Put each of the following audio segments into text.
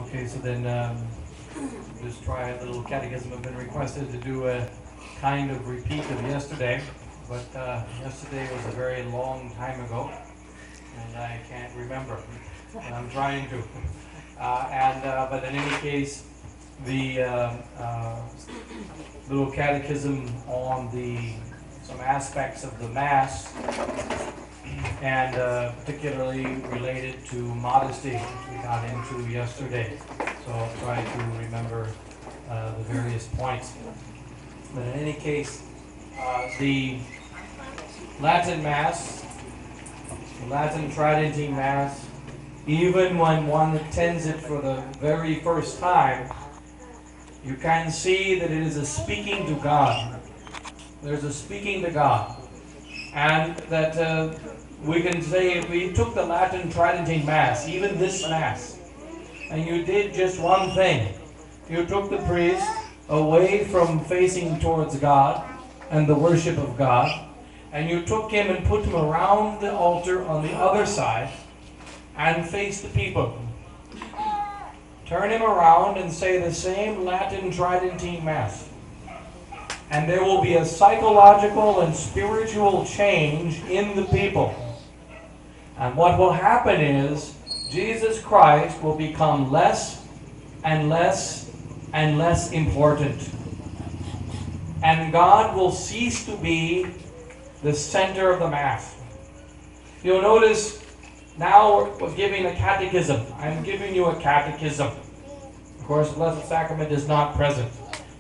Okay, so then just try a little catechism. I've been requested to do a kind of repeat of yesterday, but yesterday was a very long time ago, and I can't remember. And I'm trying to. But in any case, the little catechism on some aspects of the Mass, and particularly related to modesty, which we got into yesterday. So I'll try to remember the various points. But in any case, the Latin Mass, the Latin Tridentine Mass, even when one attends it for the very first time, you can see that it is a speaking to God. There's a speaking to God. And that we can say, if we took the Latin Tridentine Mass, even this Mass, and you did just one thing, you took the priest away from facing towards God and the worship of God, and you took him and put him around the altar on the other side and face the people. Turn him around and say the same Latin Tridentine Mass. And there will be a psychological and spiritual change in the people. And what will happen is Jesus Christ will become less and less and less important. And God will cease to be the center of the Mass. You'll notice now we're giving a catechism. I'm giving you a catechism. Of course, the Blessed Sacrament is not present.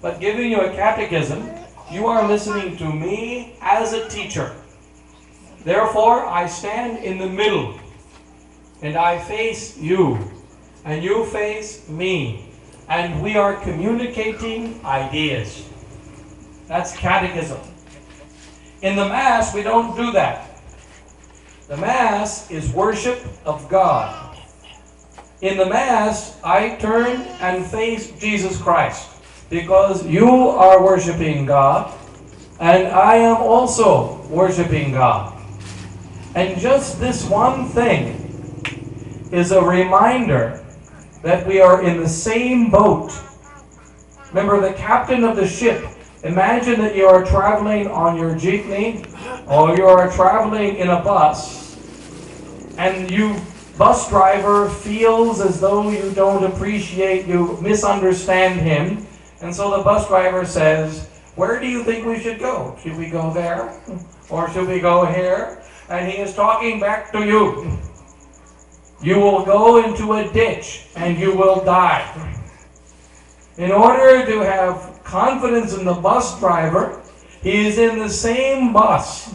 But giving you a catechism, you are listening to me as a teacher. Therefore, I stand in the middle, and I face you, and you face me, and we are communicating ideas. That's catechism. In the Mass, we don't do that. The Mass is worship of God. In the Mass, I turn and face Jesus Christ, because you are worshiping God, and I am also worshiping God. And just this one thing is a reminder that we are in the same boat. Remember, the captain of the ship. Imagine that you are traveling on your jeepney, or you are traveling in a bus, and bus driver feels as though you don't appreciate, you misunderstand him, and so the bus driver says, "Where do you think we should go? Should we go there? Or should we go here?" And he is talking back to you. You will go into a ditch and you will die. In order to have confidence in the bus driver, he is in the same bus.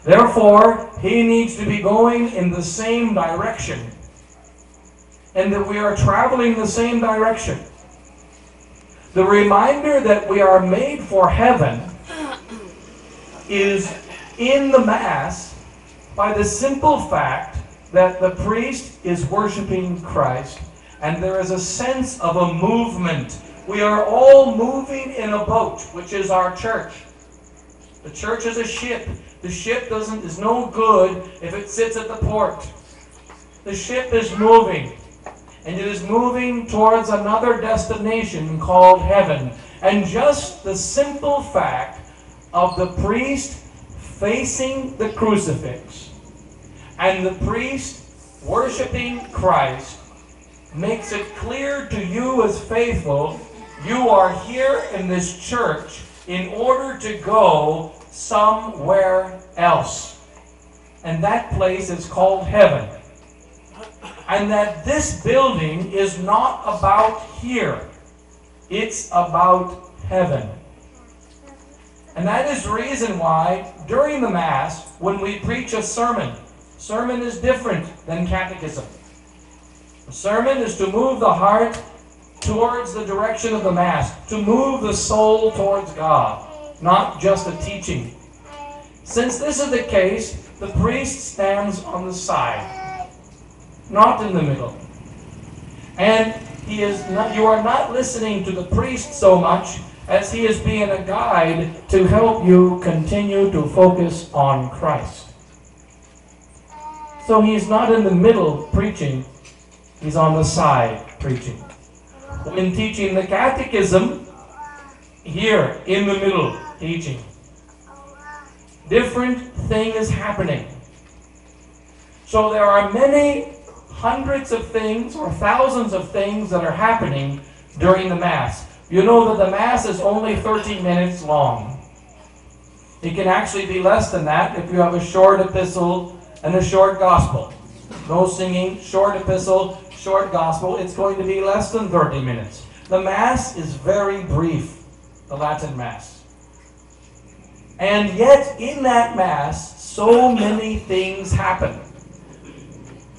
Therefore, he needs to be going in the same direction. And that we are traveling the same direction. The reminder that we are made for heaven is in the Mass by the simple fact that the priest is worshiping Christ, and there is a sense of a movement. We are all moving in a boat, which is our church. The church is a ship. The ship is no good if it sits at the port. The ship is moving, and it is moving towards another destination called heaven. And just the simple fact of the priest facing the crucifix and the priest worshiping Christ makes it clear to you as faithful, you are here in this church in order to go somewhere else. And that place is called heaven. And that this building is not about here. It's about heaven. And that is the reason why during the Mass, when we preach a sermon is different than catechism. A sermon is to move the heart towards the direction of the Mass, to move the soul towards God, not just a teaching. Since this is the case, the priest stands on the side, not in the middle. And you are not listening to the priest so much as he is being a guide to help you continue to focus on Christ. So he's not in the middle preaching, he's on the side preaching. When teaching the catechism, here in the middle, teaching, different thing is happening. So there are many hundreds of things or thousands of things that are happening during the Mass. You know that the Mass is only 30 minutes long. It can actually be less than that if you have a short epistle and a short gospel. No singing, short epistle, short gospel. It's going to be less than 30 minutes. The Mass is very brief, the Latin Mass. And yet in that Mass, so many things happen.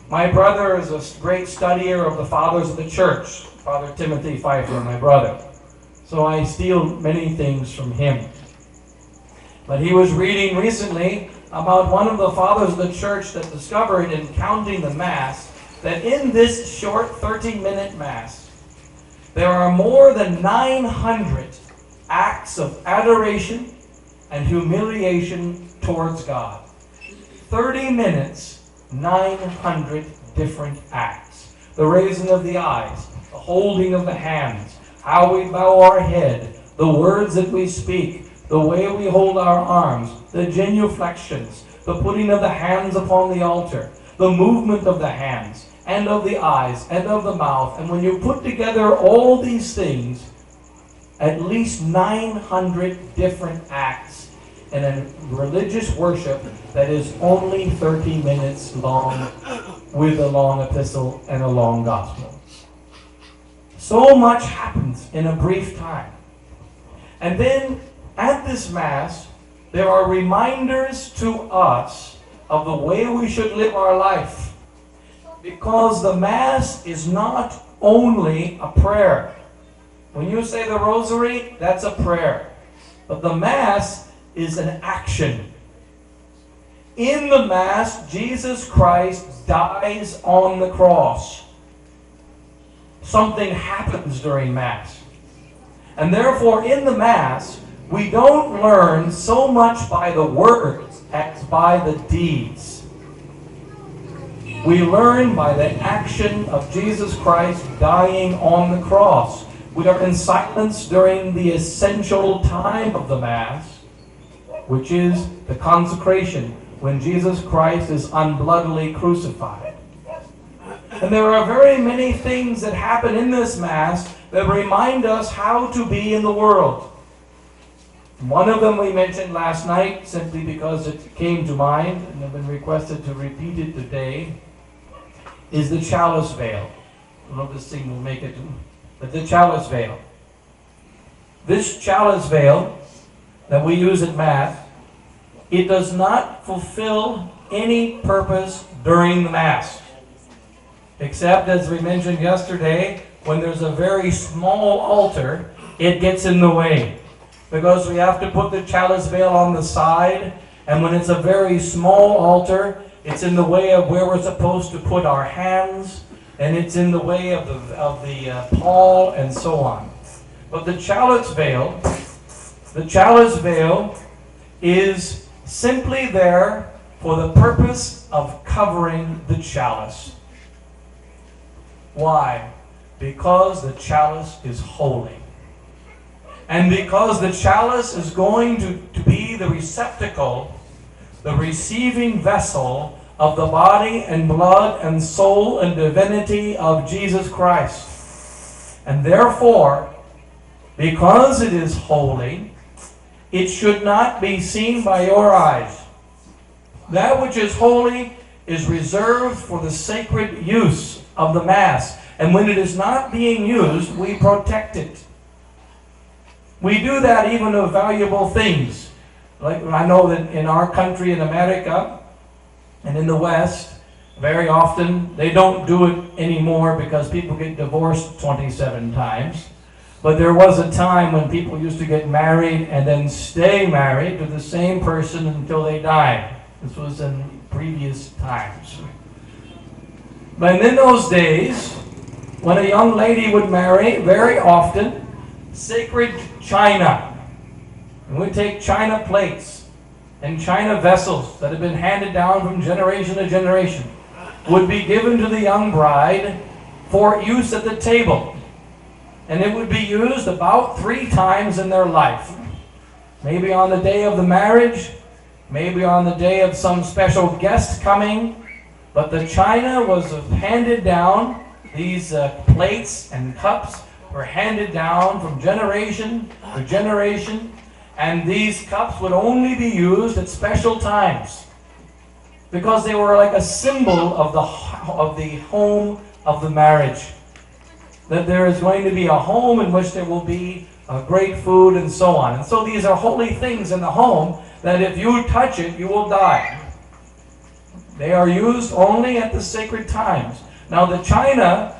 My brother is a great studier of the Fathers of the Church, Father Timothy Pfifer, my brother. So I steal many things from him. But he was reading recently about one of the Fathers of the Church that discovered in counting the Mass that in this short 30-minute Mass, there are more than 900 acts of adoration and humiliation towards God. 30 minutes, 900 different acts. The raising of the eyes, the holding of the hands, how we bow our head, the words that we speak, the way we hold our arms, the genuflections, the putting of the hands upon the altar, the movement of the hands, and of the eyes, and of the mouth. And when you put together all these things, at least 900 different acts in a religious worship that is only 30 minutes long, with a long epistle and a long gospel. So much happens in a brief time. And then at this Mass, there are reminders to us of the way we should live our life. Because the Mass is not only a prayer. When you say the Rosary, that's a prayer. But the Mass is an action. In the Mass, Jesus Christ dies on the cross. Something happens during Mass. And therefore, in the Mass, we don't learn so much by the words as by the deeds. We learn by the action of Jesus Christ dying on the cross. We are in silence during the essential time of the Mass, which is the consecration, when Jesus Christ is unbloodily crucified. And there are very many things that happen in this Mass that remind us how to be in the world. One of them we mentioned last night, simply because it came to mind, and have been requested to repeat it today, is the chalice veil. I don't know if this thing will make it, but the chalice veil. This chalice veil that we use at Mass, it does not fulfill any purpose during the Mass. Except, as we mentioned yesterday, when there's a very small altar, it gets in the way. Because we have to put the chalice veil on the side, and when it's a very small altar, it's in the way of where we're supposed to put our hands, and it's in the way of the pall, and so on. But the chalice veil is simply there for the purpose of covering the chalice. Why? Because the chalice is holy. And because the chalice is going to be the receptacle, the receiving vessel of the body and blood and soul and divinity of Jesus Christ. And therefore, because it is holy, it should not be seen by your eyes. That which is holy is reserved for the sacred use of the Mass. And when it is not being used, we protect it. We do that even of valuable things. Like I know that in our country, in America, and in the West, very often they don't do it anymore because people get divorced 27 times. But there was a time when people used to get married and then stay married to the same person until they died. This was in previous times. But in those days, when a young lady would marry, very often, sacred china. And we take china plates and china vessels that have been handed down from generation to generation would be given to the young bride for use at the table. And it would be used about 3 times in their life. Maybe on the day of the marriage, maybe on the day of some special guest coming. But the china was handed down. These plates and cups were handed down from generation to generation. And these cups would only be used at special times, because they were like a symbol of the home of the marriage. That there is going to be a home in which there will be great food and so on. And so these are holy things in the home that if you touch it, you will die. They are used only at the sacred times. Now the china,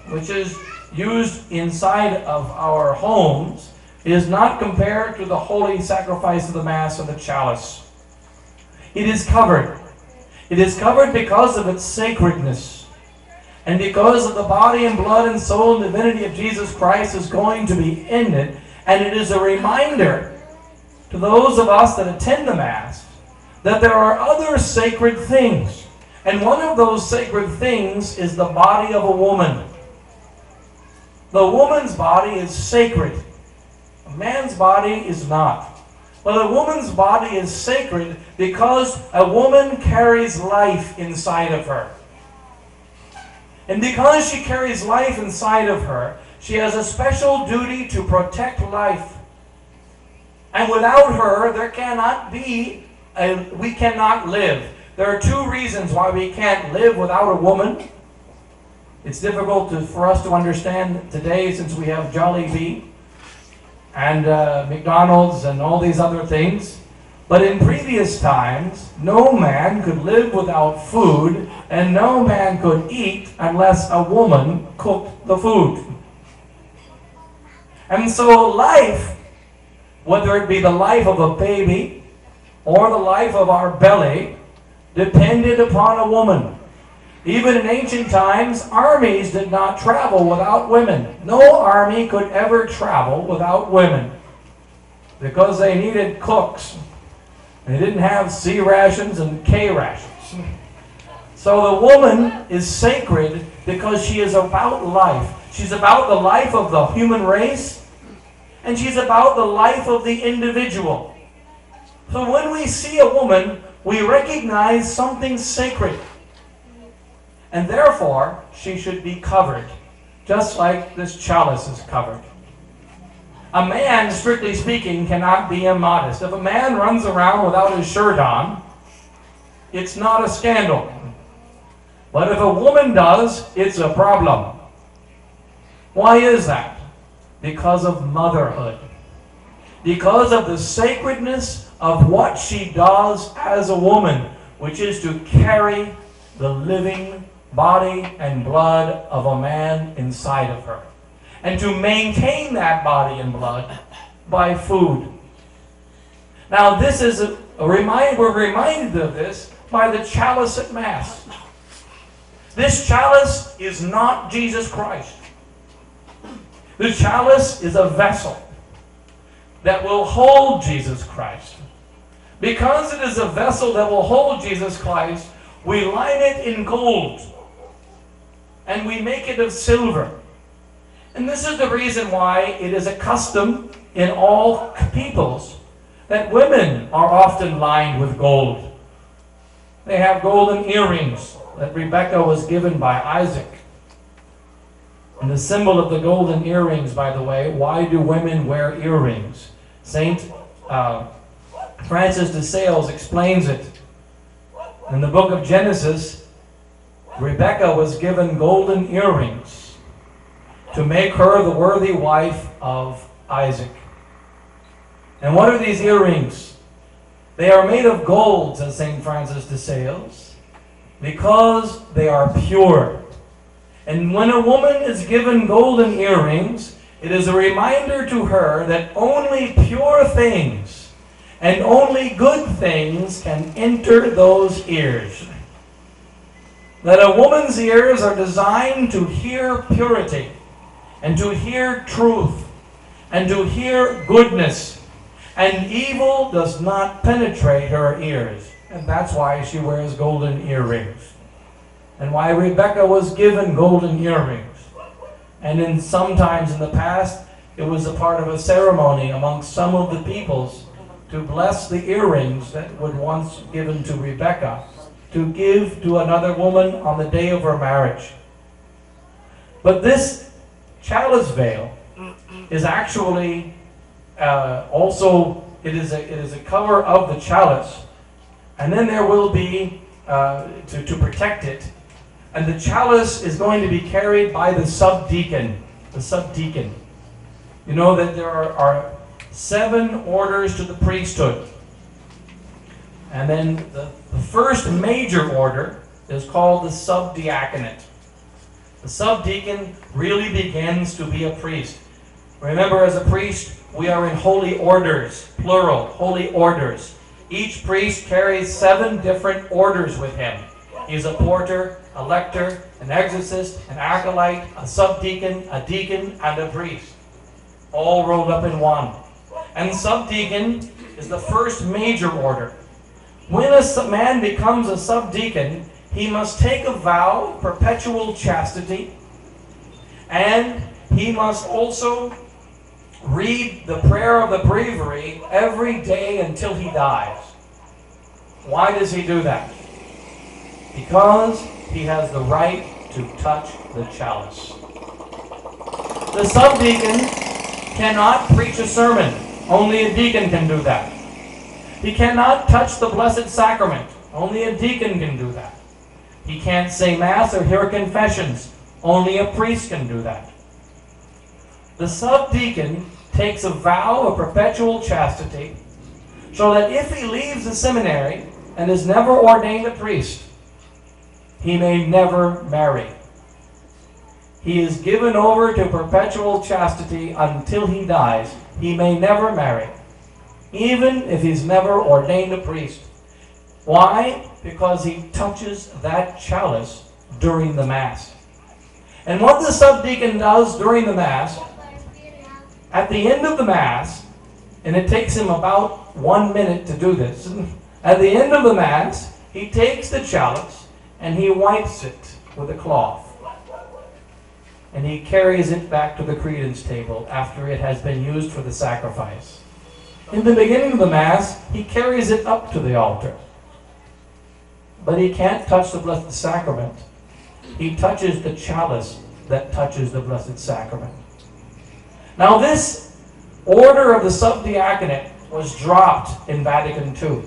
which is used inside of our homes, is not compared to the holy sacrifice of the Mass or the chalice. It is covered. It is covered because of its sacredness. And because of the body and blood and soul and divinity of Jesus Christ is going to be in it. And it is a reminder to those of us that attend the Mass that there are other sacred things. And one of those sacred things is the body of a woman. The woman's body is sacred. A man's body is not. But a woman's body is sacred because a woman carries life inside of her. And because she carries life inside of her, she has a special duty to protect life. And without her, there cannot be, we cannot live. There are 2 reasons why we can't live without a woman. It's difficult for us to understand today since we have Jollibee and McDonald's and all these other things. But in previous times, no man could live without food, and no man could eat unless a woman cooked the food. And so life, whether it be the life of a baby or the life of our belly, depended upon a woman. Even in ancient times, armies did not travel without women. No army could ever travel without women because they needed cooks. They didn't have C rations and K rations. So the woman is sacred because she is about life. She's about the life of the human race, and she's about the life of the individual. So when we see a woman, we recognize something sacred. And therefore, she should be covered, just like this chalice is covered. A man, strictly speaking, cannot be immodest. If a man runs around without his shirt on, it's not a scandal. But if a woman does, it's a problem. Why is that? Because of motherhood. Because of the sacredness of what she does as a woman, which is to carry the living body and blood of a man inside of her. And to maintain that body and blood by food. Now this is we're reminded of this by the chalice at Mass. This chalice is not Jesus Christ. The chalice is a vessel that will hold Jesus Christ. Because it is a vessel that will hold Jesus Christ, we line it in gold and we make it of silver. And this is the reason why it is a custom in all peoples that women are often lined with gold. They have golden earrings that Rebekah was given by Isaac. And the symbol of the golden earrings, by the way, why do women wear earrings? Saint Francis de Sales explains it. In the book of Genesis, Rebekah was given golden earrings to make her the worthy wife of Isaac. And what are these earrings? They are made of gold, says St. Francis de Sales, because they are pure. And when a woman is given golden earrings, it is a reminder to her that only pure things and only good things can enter those ears. That a woman's ears are designed to hear purity, and to hear truth, and to hear goodness. And evil does not penetrate her ears. And that's why she wears golden earrings. And why Rebekah was given golden earrings. And then sometimes in the past, it was a part of a ceremony amongst some of the peoples to bless the earrings that were once given to Rebekah, to give to another woman on the day of her marriage. But this chalice veil is actually it is a cover of the chalice, and then there will be to protect it, and the chalice is going to be carried by the subdeacon. The subdeacon. You know that there are 7 orders to the priesthood, and then the first major order is called the subdiaconate. The subdeacon really begins to be a priest. Remember, as a priest, we are in holy orders, plural, holy orders. Each priest carries 7 different orders with him. He's a porter, a lector, an exorcist, an acolyte, a subdeacon, a deacon, and a priest, all rolled up in one. And subdeacon is the first major order. When a man becomes a subdeacon, he must take a vow of perpetual chastity, and he must also read the prayer of the breviary every day until he dies. Why does he do that? Because he has the right to touch the chalice. The subdeacon cannot preach a sermon. Only a deacon can do that. He cannot touch the Blessed Sacrament. Only a deacon can do that. He can't say Mass or hear confessions. Only a priest can do that. The subdeacon takes a vow of perpetual chastity, so that if he leaves the seminary and is never ordained a priest, he may never marry. He is given over to perpetual chastity until he dies. He may never marry, even if he's never ordained a priest. Why? Because he touches that chalice during the Mass. And what the subdeacon does during the Mass, at the end of the Mass, and it takes him about 1 minute to do this, at the end of the Mass, he takes the chalice and he wipes it with a cloth. And he carries it back to the credence table after it has been used for the sacrifice. In the beginning of the Mass, he carries it up to the altar. But he can't touch the Blessed Sacrament. He touches the chalice that touches the Blessed Sacrament. Now this order of the subdiaconate was dropped in Vatican II.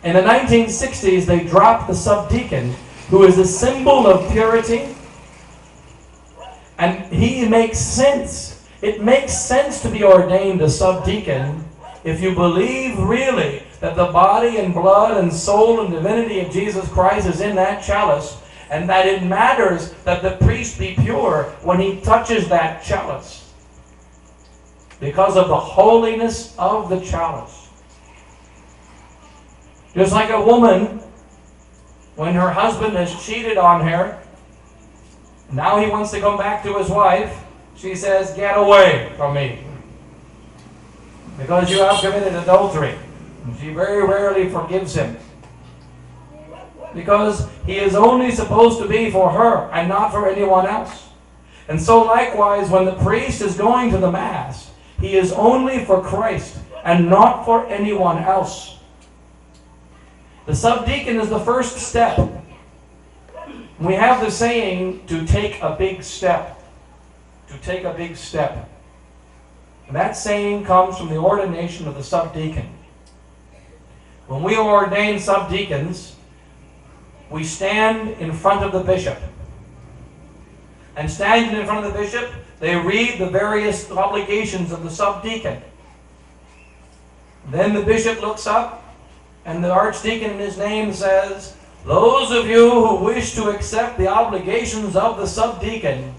In the 1960s, they dropped the subdeacon, who is a symbol of purity. And he makes sense. It makes sense to be ordained a subdeacon if you believe really that the body and blood and soul and divinity of Jesus Christ is in that chalice, and that it matters that the priest be pure when he touches that chalice because of the holiness of the chalice. Just like a woman, when her husband has cheated on her, now he wants to come back to his wife, she says, "Get away from me, because you have committed adultery." And she very rarely forgives him, because he is only supposed to be for her and not for anyone else. And so likewise, when the priest is going to the Mass, he is only for Christ and not for anyone else. The subdeacon is the first step. We have the saying, to take a big step. To take a big step. And that saying comes from the ordination of the subdeacon. When we are ordained subdeacons, we stand in front of the bishop. And standing in front of the bishop, they read the various obligations of the subdeacon. Then the bishop looks up, and the archdeacon in his name says, "Those of you who wish to accept the obligations of the subdeacon,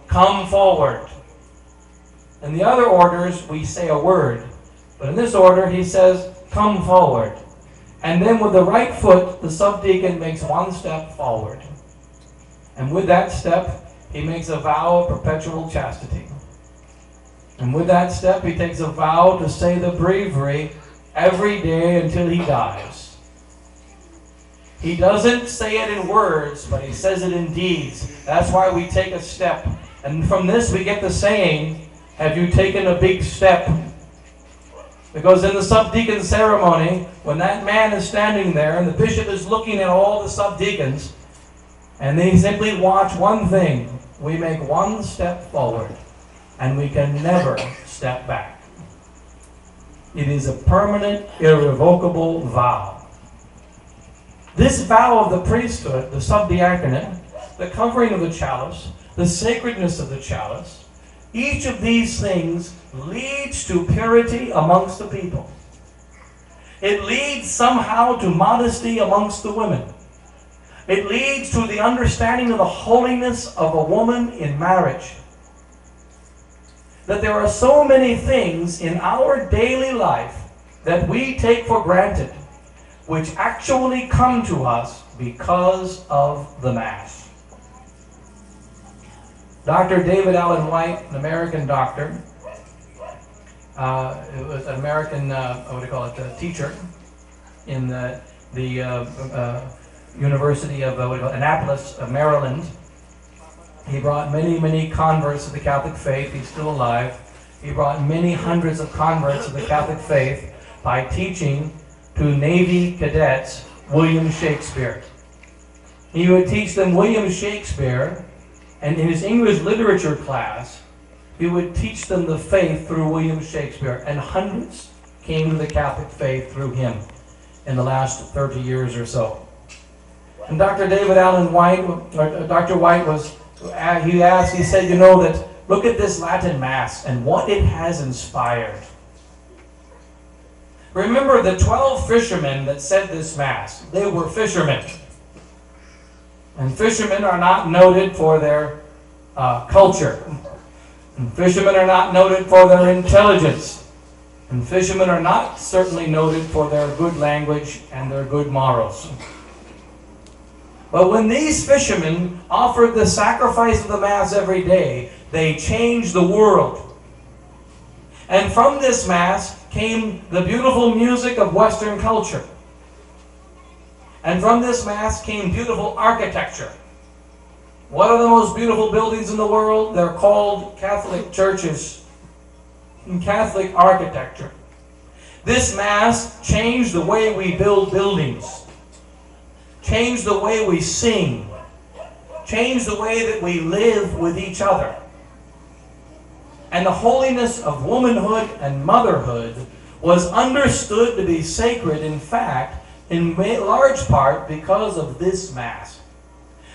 come forward." In the other orders, we say a word. But in this order, he says, "Come forward." And then with the right foot, the subdeacon makes one step forward. And with that step, he makes a vow of perpetual chastity. And with that step, he takes a vow to say the breviary every day until he dies. He doesn't say it in words, but he says it in deeds. That's why we take a step. And from this we get the saying, have you taken a big step? Because in the subdeacon ceremony, when that man is standing there and the bishop is looking at all the subdeacons, and they simply watch one thing, we make one step forward, and we can never step back. It is a permanent, irrevocable vow. This vow of the priesthood, the subdiaconate, the covering of the chalice, the sacredness of the chalice, each of these things leads to purity amongst the people. It leads somehow to modesty amongst the women. It leads to the understanding of the holiness of a woman in marriage. That there are so many things in our daily life that we take for granted, which actually come to us because of the Mass. Dr. David Allen White, an American doctor, was an American, teacher in the University of Annapolis, Maryland. He brought many, many converts to the Catholic faith. He's still alive. He brought many hundreds of converts to the Catholic faith by teaching to Navy cadets William Shakespeare. He would teach them William Shakespeare, and in his English literature class, he would teach them the faith through William Shakespeare, and hundreds came to the Catholic faith through him in the last 30 years or so. And Dr. David Allen White, Dr. White he said, that look at this Latin Mass and what it has inspired. Remember the 12 fishermen that said this Mass. They were fishermen. And fishermen are not noted for their culture. And fishermen are not noted for their intelligence. And fishermen are not certainly noted for their good language and their good morals. But when these fishermen offered the sacrifice of the Mass every day, they changed the world. And from this Mass came the beautiful music of Western culture. And from this Mass came beautiful architecture. What are the most beautiful buildings in the world? They're called Catholic churches and Catholic architecture. This Mass changed the way we build buildings, changed the way we sing, changed the way that we live with each other. And the holiness of womanhood and motherhood was understood to be sacred, in fact, in large part because of this Mass.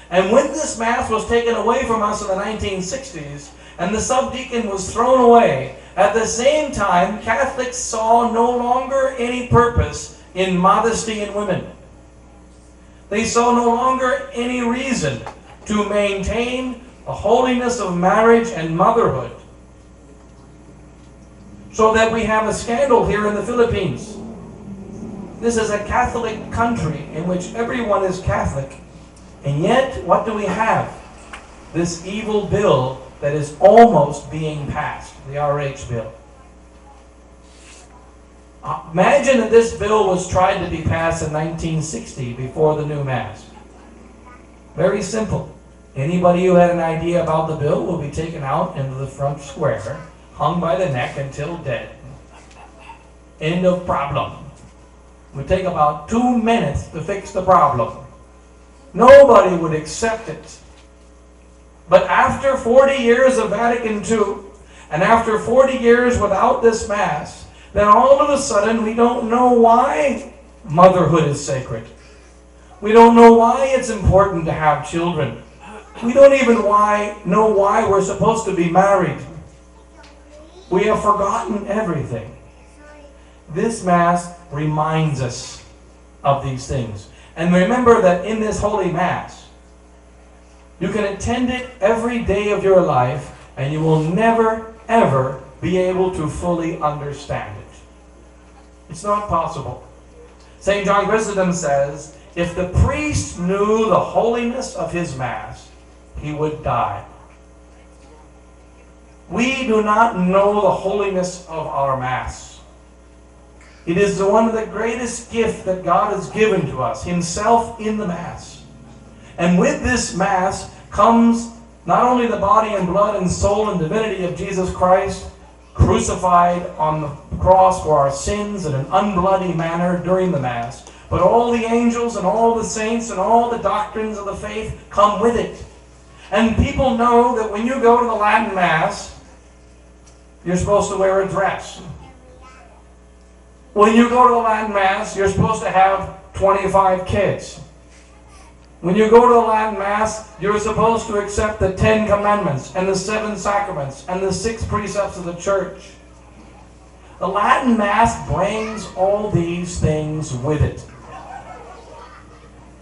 And when this Mass was taken away from us in the 1960s, and the subdeacon was thrown away, at the same time, Catholics saw no longer any purpose in modesty in women. They saw no longer any reason to maintain the holiness of marriage and motherhood. So that we have a scandal here in the Philippines. This is a Catholic country in which everyone is Catholic. And yet, what do we have? This evil bill that is almost being passed, the RH bill. Imagine that this bill was tried to be passed in 1960 before the new Mass. Very simple. Anybody who had an idea about the bill will be taken out into the front square, hung by the neck until dead. End of problem. It would take about 2 minutes to fix the problem. Nobody would accept it. But after 40 years of Vatican II, and after 40 years without this Mass, then all of a sudden we don't know why motherhood is sacred. We don't know why it's important to have children. We don't even know why we're supposed to be married. We have forgotten everything. This Mass reminds us of these things. And remember that in this Holy Mass, you can attend it every day of your life, and you will never, ever be able to fully understand it. It's not possible. St. John Chrysostom says, if the priest knew the holiness of his Mass, he would die. We do not know the holiness of our Mass. It is one of the greatest gifts that God has given to us, Himself in the Mass. And with this Mass comes not only the body and blood and soul and divinity of Jesus Christ, crucified on the cross for our sins in an unbloody manner during the Mass, but all the angels and all the saints and all the doctrines of the faith come with it. And people know that when you go to the Latin Mass, you're supposed to wear a dress. When you go to the Latin Mass, you're supposed to have 25 kids. When you go to the Latin Mass, you're supposed to accept the 10 Commandments and the 7 Sacraments and the 6 precepts of the Church. The Latin Mass brings all these things with it.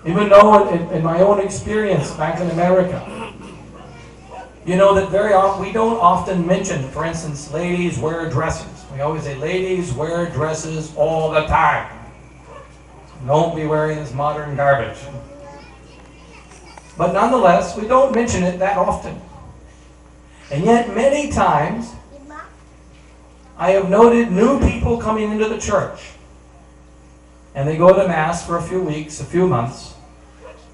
Even though in my own experience back in America, you know that very often, we don't often mention, for instance, ladies wear dresses. We always say, ladies wear dresses all the time. Don't be wearing this modern garbage. But nonetheless, we don't mention it that often. And yet, many times, I have noted new people coming into the church. And they go to Mass for a few weeks, a few months,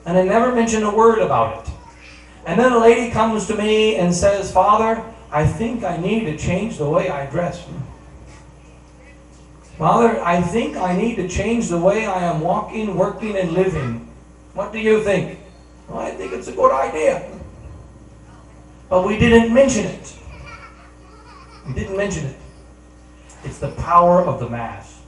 and they never mention a word about it. And then a lady comes to me and says, Father, I think I need to change the way I dress. Father, I think I need to change the way I am walking, working, and living. What do you think? Well, I think it's a good idea. But we didn't mention it. We didn't mention it. It's the power of the Mass.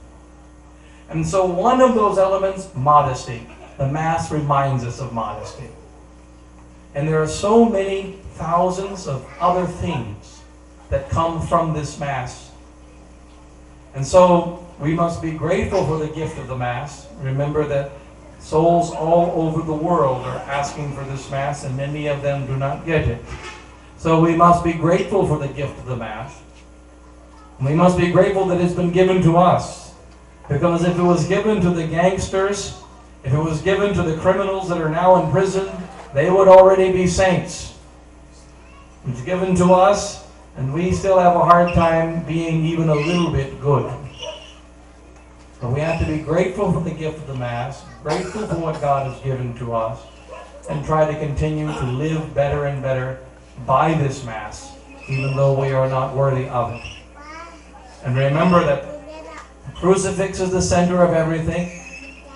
And so one of those elements, modesty. The Mass reminds us of modesty. And there are so many thousands of other things that come from this Mass. And so we must be grateful for the gift of the Mass. Remember that souls all over the world are asking for this Mass, and many of them do not get it. So we must be grateful for the gift of the Mass. We must be grateful that it's been given to us. Because if it was given to the gangsters, if it was given to the criminals that are now in prison, they would already be saints. It's given to us, and we still have a hard time being even a little bit good. But we have to be grateful for the gift of the Mass, grateful for what God has given to us, and try to continue to live better and better by this Mass, even though we are not worthy of it. And remember that the crucifix is the center of everything.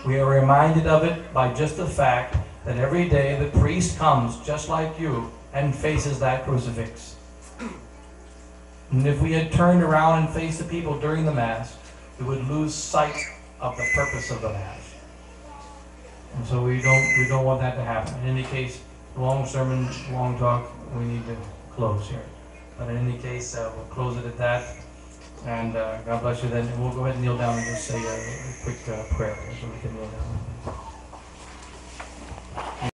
We are reminded of it by just the fact that every day the priest comes, just like you, and faces that crucifix. And if we had turned around and faced the people during the Mass, we would lose sight of the purpose of the Mass. And so we don't want that to happen. In any case, long sermon, long talk, we need to close here. But in any case, we'll close it at that. And God bless you then. And we'll go ahead and kneel down and just say a quick prayer so we can kneel down.